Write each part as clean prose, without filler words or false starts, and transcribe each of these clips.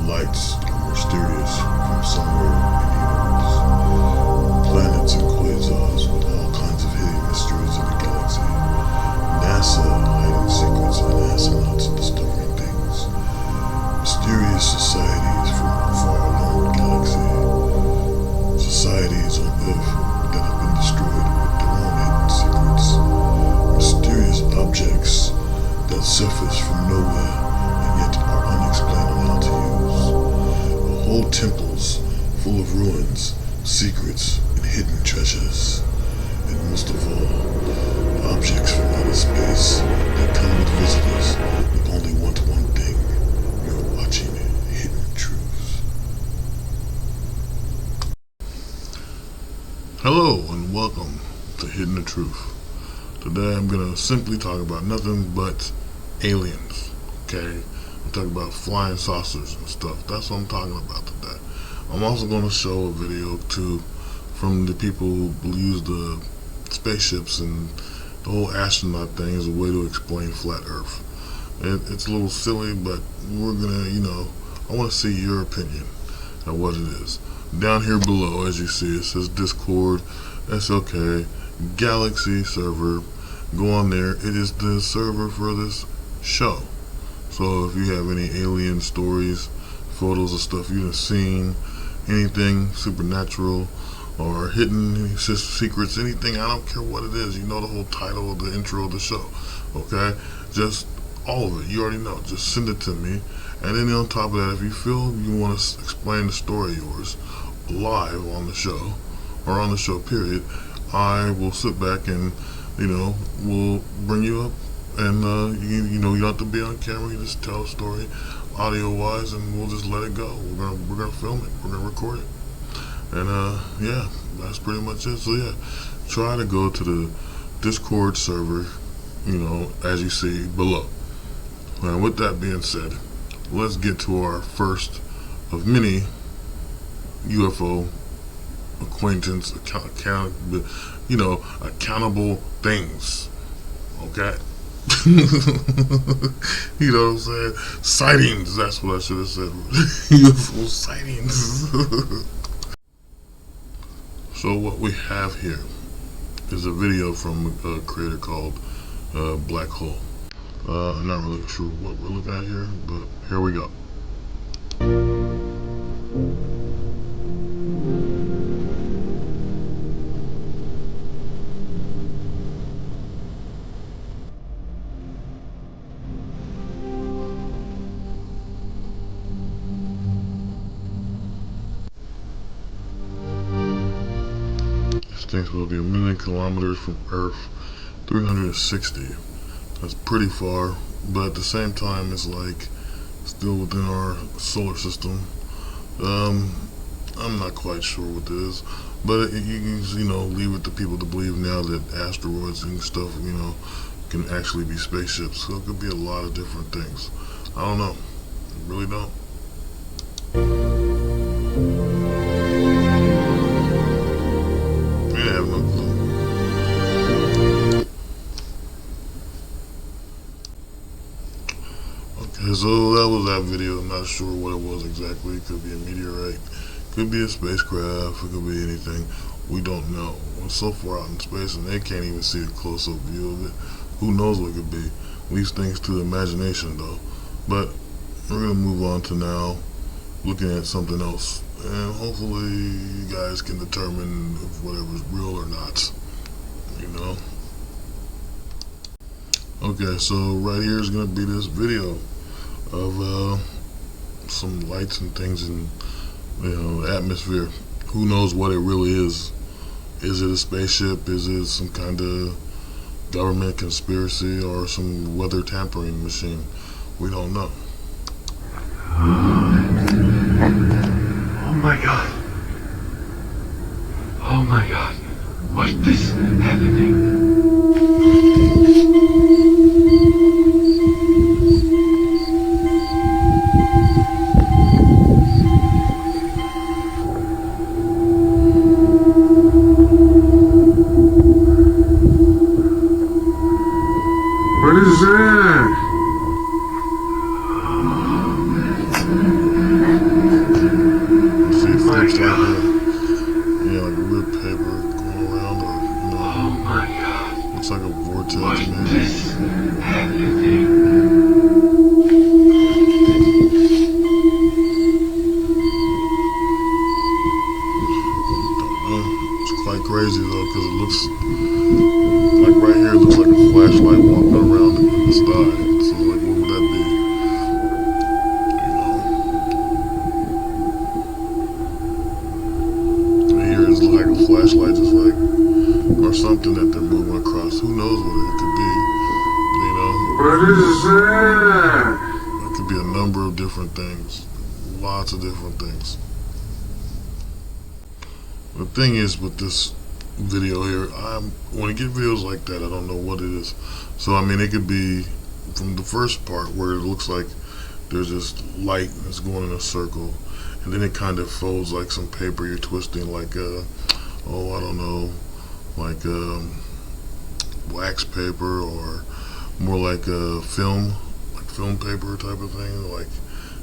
lights are mysterious from somewhere in the universe. Planets and quasars with all kinds of hidden mysteries in the galaxy. NASA hiding secrets and astronauts discovering things. Mysterious societies from a far-along galaxy. Societies on Earth that have been destroyed with their own hidden secrets. Mysterious objects that surface from nowhere and yet are unexplained on how to use. Whole temples full of ruins, secrets, and hidden treasures. And most of all, objects from outer space that come with visitors that only want one thing. You're watching Hidden Truths. Hello and welcome to Hidden the Truth. Today I'm going to simply talk about nothing but aliens, okay? I'm talking about flying saucers and stuff. That's what I'm talking about today. I'm also going to show a video too from the people who use the spaceships and the whole astronaut thing as a way to explain flat Earth. It's a little silly, but we're going to, I want to see your opinion on what it is. Down here below, as you see, it says Discord. That's okay. Galaxy server. Go on there. It is the server for this show. So if you have any alien stories, photos of stuff you've seen, anything supernatural or hidden, any secrets, anything, I don't care what it is. You know the whole title of the intro of the show. Okay? Just all of it. You already know. Just send it to me. And then on top of that, if you feel you want to explain the story of yours live on the show, or on the show period, I will sit back and, we'll bring you up. And, you don't have to be on camera. You just tell a story audio-wise, and we'll just let it go. We're gonna film it. We're gonna record it. And, yeah, that's pretty much it. So, yeah, try to go to the Discord server, as you see below. And with that being said, let's get to our first of many UFO acquaintance, accountable things. Okay? You know what I'm saying? Sightings, that's what I should have said. UFO sightings. So what we have here is a video from a creator called Black Hole. I'm not really sure what we're looking at here, but here we go. This thing's supposed to be 1 million kilometers from Earth, 360. That's pretty far, but at the same time, it's like still within our solar system. I'm not quite sure what it is, but you can leave it to people to believe now that asteroids and stuff, can actually be spaceships. So it could be a lot of different things. I don't know. I really don't. Yeah, I have no clue. Okay, so that was that video. I'm not sure what it was exactly. It could be a meteorite, could be a spacecraft, it could be anything. We don't know. We're so far out in space and they can't even see a close-up view of it. Who knows what it could be? Leaves things to the imagination though. But we're gonna move on to now looking at something else. And hopefully you guys can determine if whatever's real or not. Okay, so right here is gonna be this video of some lights and things in the atmosphere. Who knows what it really is? Is it a spaceship? Is it some kind of government conspiracy or some weather tampering machine? We don't know. Oh my God. Oh my God. What's this happening? What is that? something that they're moving across. Who knows what it could be? You know, What is that? it could be a number of different things, lots of different things. The thing is with this video here, when I get videos like that, I don't know what it is. So I mean, it could be from the first part where it looks like there's this light that's going in a circle, and then it kind of folds like some paper you're twisting, like I don't know, like wax paper, or more like a film paper type of thing. Like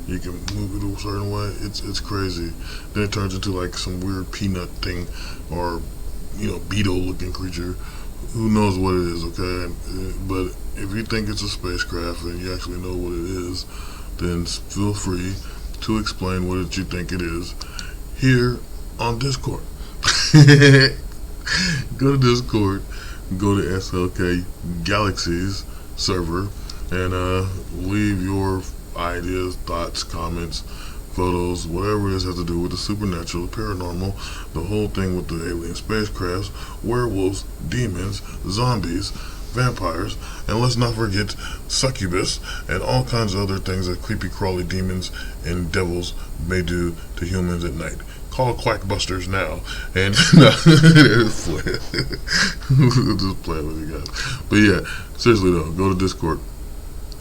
you can move it a certain way. It's crazy. Then it turns into like some weird peanut thing, or beetle looking creature. Who knows what it is, okay? But if you think it's a spacecraft and you actually know what it is, then feel free to explain what you think it is here on Discord. Go to Discord, go to SLK Galaxies server, and leave your ideas, thoughts, comments, photos, whatever it is has to do with the supernatural, the paranormal, the whole thing with the alien spacecrafts, werewolves, demons, zombies, vampires, and let's not forget succubus and all kinds of other things that creepy crawly demons and devils may do to humans at night. Call Quackbusters now, and just play with you guys. But yeah, seriously though, go to Discord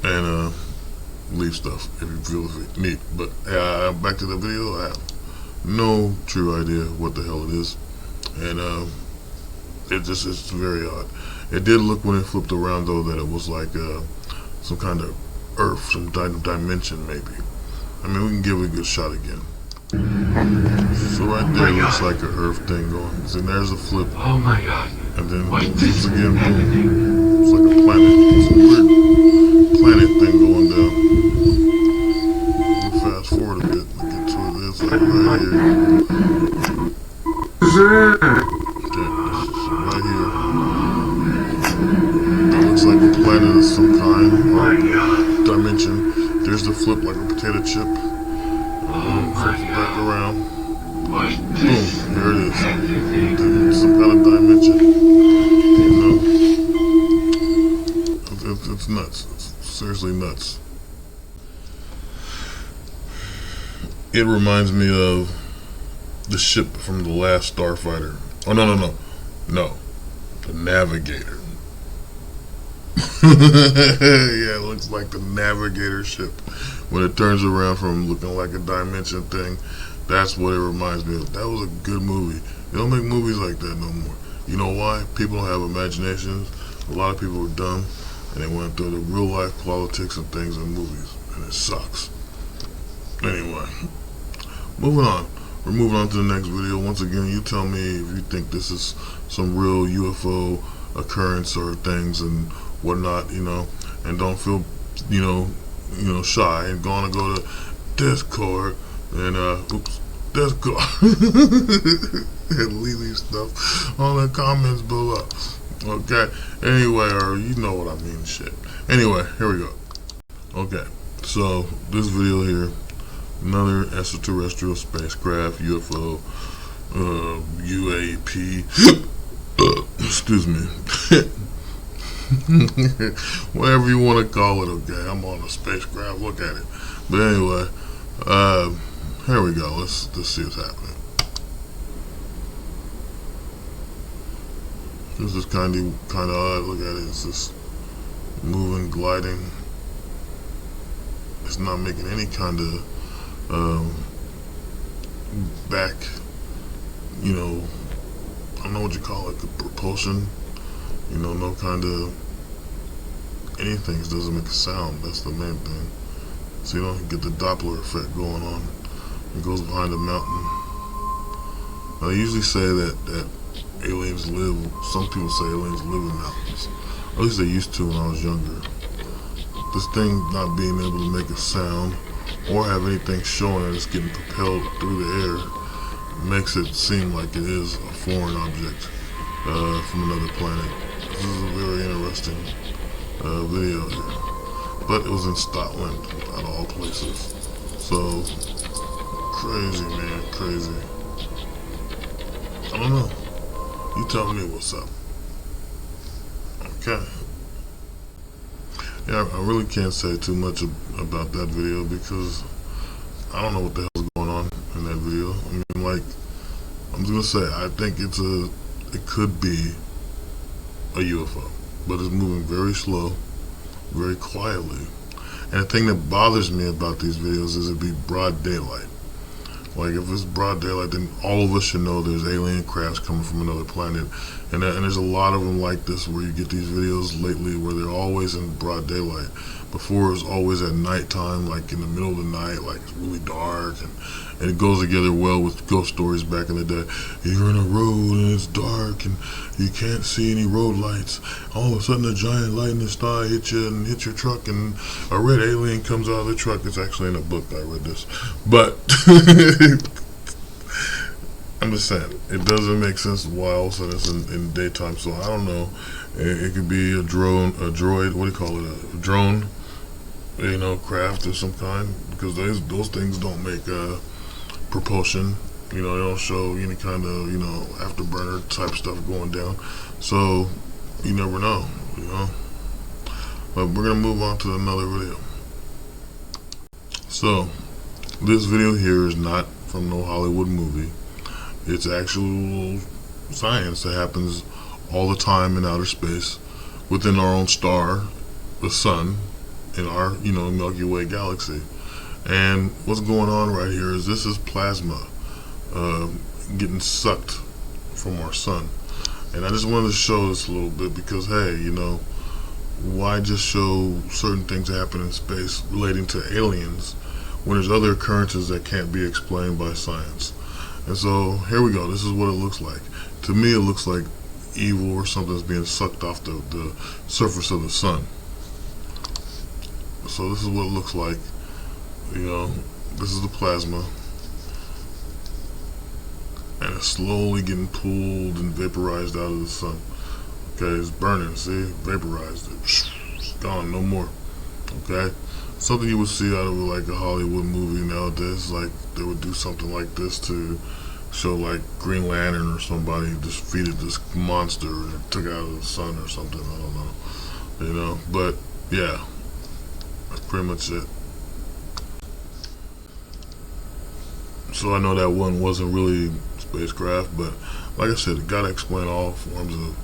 and leave stuff if you feel neat. But back to the video. I have no true idea what the hell it is, and it's very odd. It did look when it flipped around though that it was like some kind of earth, some dimension maybe. I mean, we can give it a good shot again. So right there looks like an earth thing going. See, there's a flip. Oh my god. And then What once is again, boom. happening? It's like a planet. It's a weird planet thing going down. We'll fast forward a bit and get to it. It's like right here. What is that? Okay, it's right here. It looks like a planet of some kind or dimension. There's the flip like a potato chip. Flips back around. What Boom, is here it is. happening? Some kind of dimension. It's nuts. It's seriously nuts. It reminds me of the ship from the last Starfighter. Oh, no. The Navigator. Yeah, it looks like the Navigator ship. When it turns around from looking like a dimension thing, that's what it reminds me of. That was a good movie. They don't make movies like that no more. You know why? People don't have imaginations. A lot of people are dumb, and they went through the real life politics and things in movies, and it sucks. Anyway, moving on. We're moving on to the next video. Once again, you tell me if you think this is some real UFO occurrence or things and whatnot, and don't feel, shy, and go to Discord and Discord and leave these stuff on the comments below. Okay. Anyway, or you know what I mean, shit. Anyway, here we go. Okay. So this video here, another extraterrestrial spacecraft, UFO, UAP. Excuse me. Whatever you want to call it, okay. I'm on a spacecraft, look at it. But anyway, here we go. Let's see what's happening. This is kind of odd. Look at it. It's just moving, gliding. It's not making any kind of back, I don't know what you call it, propulsion. No kind of anything. It doesn't make a sound. That's the main thing. So you don't get the Doppler effect going on. It goes behind a mountain. Now, they usually say that aliens live. Some people say aliens live in mountains. At least they used to when I was younger. This thing not being able to make a sound or have anything showing that it's getting propelled through the air makes it seem like it is a foreign object from another planet. This is a very interesting video here. But it was in Scotland, out of all places. So, crazy, man, crazy. I don't know. You tell me what's up. Okay. Yeah, I really can't say too much about that video because I don't know what the hell's going on in that video. I mean, like, I'm just gonna say, I think it could be a UFO, but it's moving very slow, very quietly. And the thing that bothers me about these videos is it be broad daylight. Like, if it's broad daylight, then all of us should know there's alien crafts coming from another planet. And there's a lot of them like this where you get these videos lately where they're always in broad daylight. Before it was always at nighttime, like in the middle of the night, like it's really dark. And it goes together well with ghost stories back in the day. You're in a road and it's dark and you can't see any road lights. All of a sudden a giant light in the sky hits you and hits your truck and a red alien comes out of the truck. It's actually in a book, I read this. But I'm just saying, it doesn't make sense why all of a sudden it's in daytime. So I don't know. It could be a droid, what do you call it? A drone, craft of some kind. Because those things don't make propulsion. They don't show any kind of, afterburner type stuff going down. So you never know, But we're going to move on to another video. So this video here is not from no Hollywood movie. It's actual science that happens all the time in outer space within our own star, the sun, in our, Milky Way galaxy. And what's going on right here is this is plasma getting sucked from our sun. And I just wanted to show this a little bit because, hey, why just show certain things that happen in space relating to aliens when there's other occurrences that can't be explained by science? And so here we go. This is what it looks like. To me, it looks like evil or something's being sucked off the surface of the sun. So this is what it looks like. This is the plasma. And it's slowly getting pulled and vaporized out of the sun. Okay, it's burning. See? Vaporized. It's gone. No more. Okay? Something you would see out of like a Hollywood movie nowadays. Like they would do something like this to show like Green Lantern or somebody defeated this monster and took it out of the sun or something. I don't know. But yeah, that's pretty much it. So I know that one wasn't really spacecraft, but like I said, it gotta explain all forms of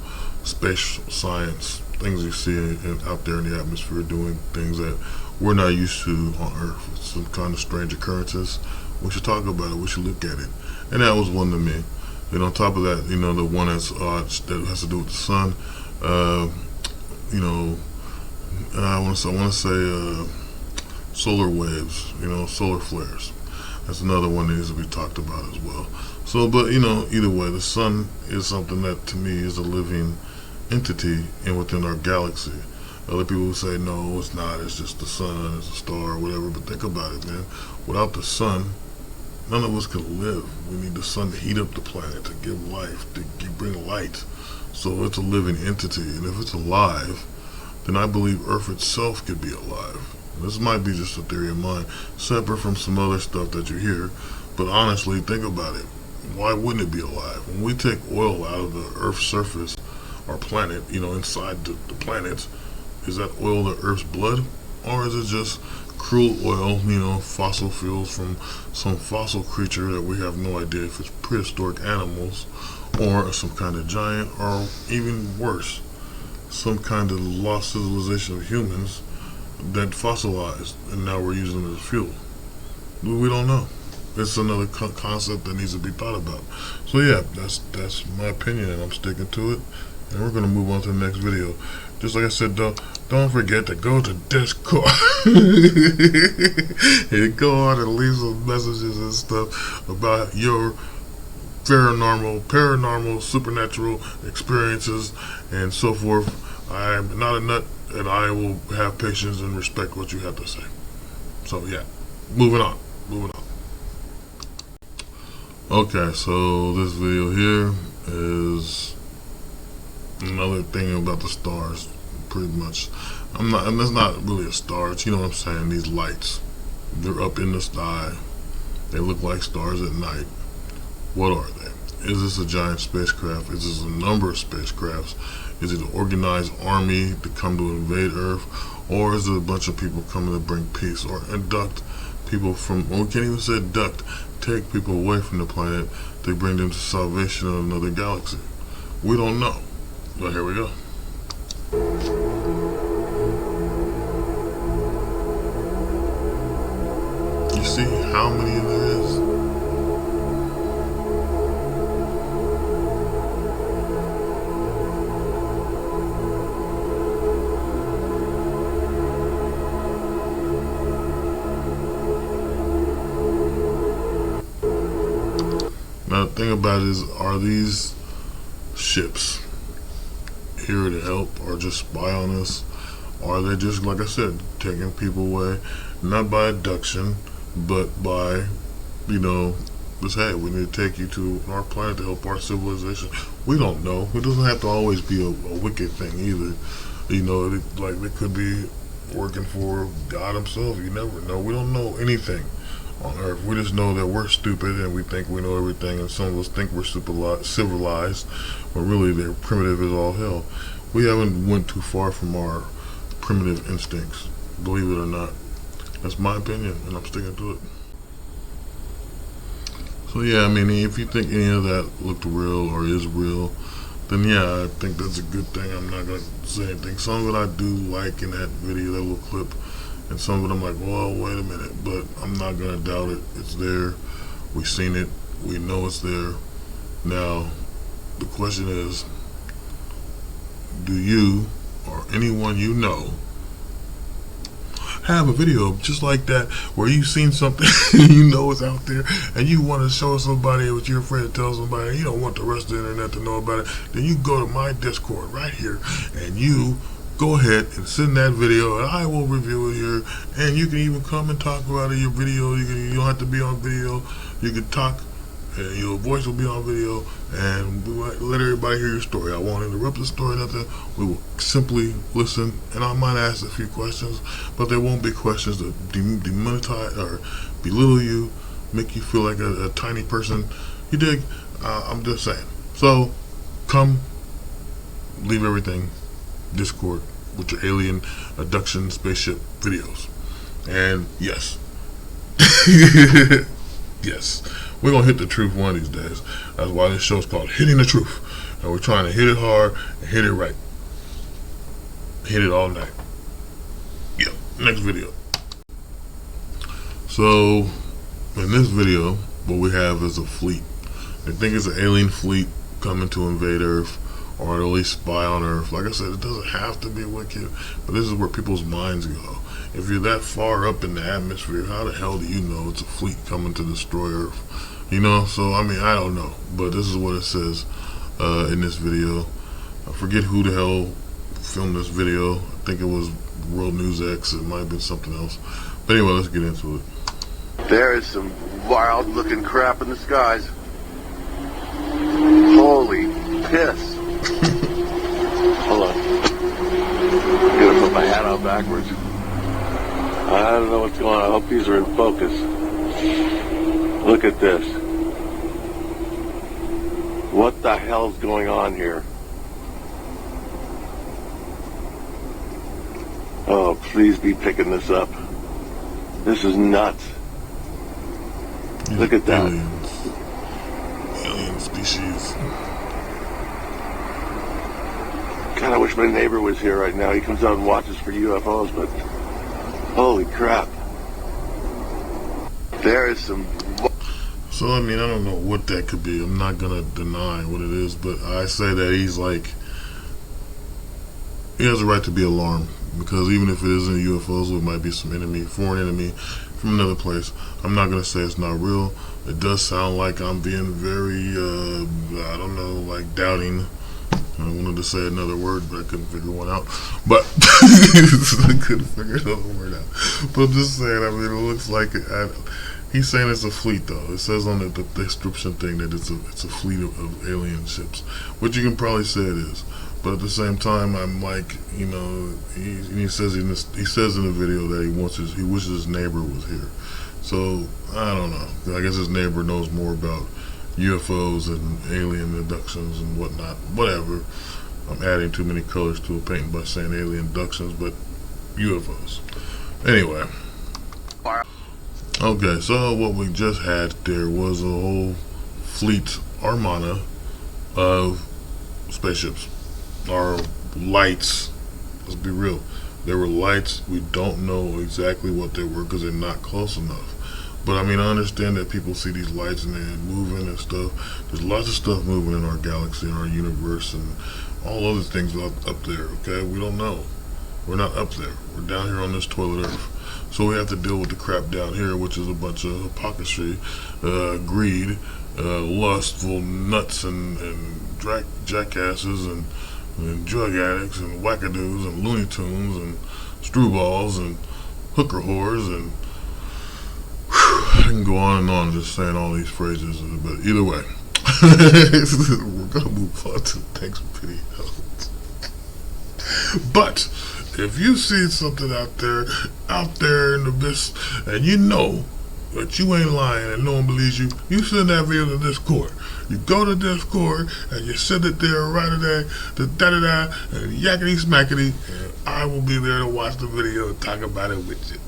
space science, things you see out there in the atmosphere doing things that we're not used to on Earth. Some kind of strange occurrences. We should talk about it. We should look at it. And that was one to me. And on top of that, the one that's that has to do with the sun. I want to say solar waves. Solar flares. That's another one that needs to be talked about as well. So, but either way, the sun is something that to me is a living entity and within our galaxy. Other people say no, it's not. It's just the sun. It's a star or whatever. But think about it, man. Without the sun, none of us could live. We need the sun to heat up the planet, to give life, to bring light. So it's a living entity, and if it's alive, then I believe Earth itself could be alive. This might be just a theory of mine, separate from some other stuff that you hear. But honestly, think about it. Why wouldn't it be alive? When we take oil out of the Earth's surface, our planet, inside the planet, is that oil the Earth's blood? Or is it just crude oil, fossil fuels from some fossil creature that we have no idea if it's prehistoric animals or some kind of giant, or even worse, some kind of lost civilization of humans that fossilized and now we're using them as fuel? We don't know. It's another concept that needs to be thought about. So yeah, that's my opinion and I'm sticking to it. And we're going to move on to the next video. Just like I said, don't forget to go to Discord. And go on and leave some messages and stuff about your paranormal, supernatural experiences and so forth. I am not a nut, and I will have patience and respect what you have to say. So yeah, moving on. Okay, so this video here is another thing about the stars, pretty much. And that's not really a star, it's, what I'm saying, these lights. They're up in the sky. They look like stars at night. What are they? Is this a giant spacecraft? Is this a number of spacecrafts? Is it an organized army to come to invade Earth? Or is it a bunch of people coming to bring peace or abduct people from, or we can't even say abduct, take people away from the planet to bring them to salvation in another galaxy? We don't know. But here we go. You see how many there is? Now the thing about it is, are these ships here to help or just spy on us? Or are they just, like I said, taking people away, not by abduction, but by, just, hey, we need to take you to our planet to help our civilization? We don't know. It doesn't have to always be a wicked thing either. They could be working for God himself. You never know. We don't know anything on Earth. We just know that we're stupid and we think we know everything, and some of us think we're civilized, but really they're primitive as all hell. We haven't went too far from our primitive instincts, believe it or not. That's my opinion, and I'm sticking to it. So yeah, if you think any of that looked real or is real, then yeah, I think that's a good thing. I'm not going to say anything. Some of it I do like in that video, that little clip, and some of it I'm like, well, wait a minute, but I'm not going to doubt it. It's there. We've seen it. We know it's there. Now, the question is, do you or anyone you know have a video just like that where you've seen something you know is out there and you want to show somebody, but you're afraid to tell somebody, and you don't want the rest of the internet to know about it? Then you go to my Discord right here and you go ahead and send that video, and I will review it here, and you can even come and talk about it in your video. You don't have to be on video. You can talk, and your voice will be on video, and we might let everybody hear your story. I won't interrupt the story, nothing. We will simply listen, and I might ask a few questions, but there won't be questions that demonetize or belittle you, make you feel like a tiny person. You dig? I'm just saying. So, come, leave everything, Discord, with your alien abduction spaceship videos. And yes, yes, we're gonna hit the truth one of these days. That's why this show's called Hitting the Truth, and we're trying to hit it hard and hit it right, hit it all night. Yep. Next video. So in this video, what we have is a fleet. They think it's an alien fleet coming to invade Earth, or at least spy on Earth. Like I said, it doesn't have to be wicked, but this is where people's minds go. If you're that far up in the atmosphere, how the hell do you know it's a fleet coming to destroy Earth? So I don't know, but this is what it says in this video. I forget who the hell filmed this video. I think it was World News X. It might have been something else. But anyway, let's get into it. There is some wild looking crap in the skies. Holy piss. Hold on. I'm gonna put my hat on backwards. I don't know what's going on. I hope these are in focus. Look at this. What the hell's going on here? Oh, please be picking this up. This is nuts. Look at that. Alien species. God, I wish my neighbor was here right now. He comes out and watches for UFOs, but holy crap. There is some... So, I don't know what that could be. I'm not going to deny what it is, but I say that he has a right to be alarmed, because even if it isn't UFOs, it might be some foreign enemy from another place. I'm not going to say it's not real. It does sound like I'm being very, doubting. I wanted to say another word, but I couldn't figure one out. But I couldn't figure another word out. But I'm just saying, it looks like he's saying it's a fleet, though. It says on the description thing that it's a fleet of alien ships, which you can probably say it is. But at the same time, I'm like, he says in the video that he wishes his neighbor was here. So I don't know. I guess his neighbor knows more about UFOs and alien abductions and whatnot. Whatever. I'm adding too many colors to a painting by saying alien abductions, but UFOs. Anyway. Okay, so what we just had there was a whole fleet armada of spaceships, or lights. Let's be real. There were lights. We don't know exactly what they were because they're not close enough. But I mean, I understand that people see these lights and they're moving and stuff. There's lots of stuff moving in our galaxy, in our universe, and all other things up there. Okay, we don't know. We're not up there. We're down here on this toilet Earth. So we have to deal with the crap down here, which is a bunch of hypocrisy, greed, lustful nuts and jackasses and drug addicts and wackadoos and Looney Tunes and screwballs and hooker whores and I can go on and on just saying all these phrases, but either way, we're going to move on to the next video. But if you see something out there in the abyss, and you know that you ain't lying and no one believes you, you send that video to Discord. You go to Discord and you send it there right away, the da-da-da, and yakety smackety, and I will be there to watch the video and talk about it with you.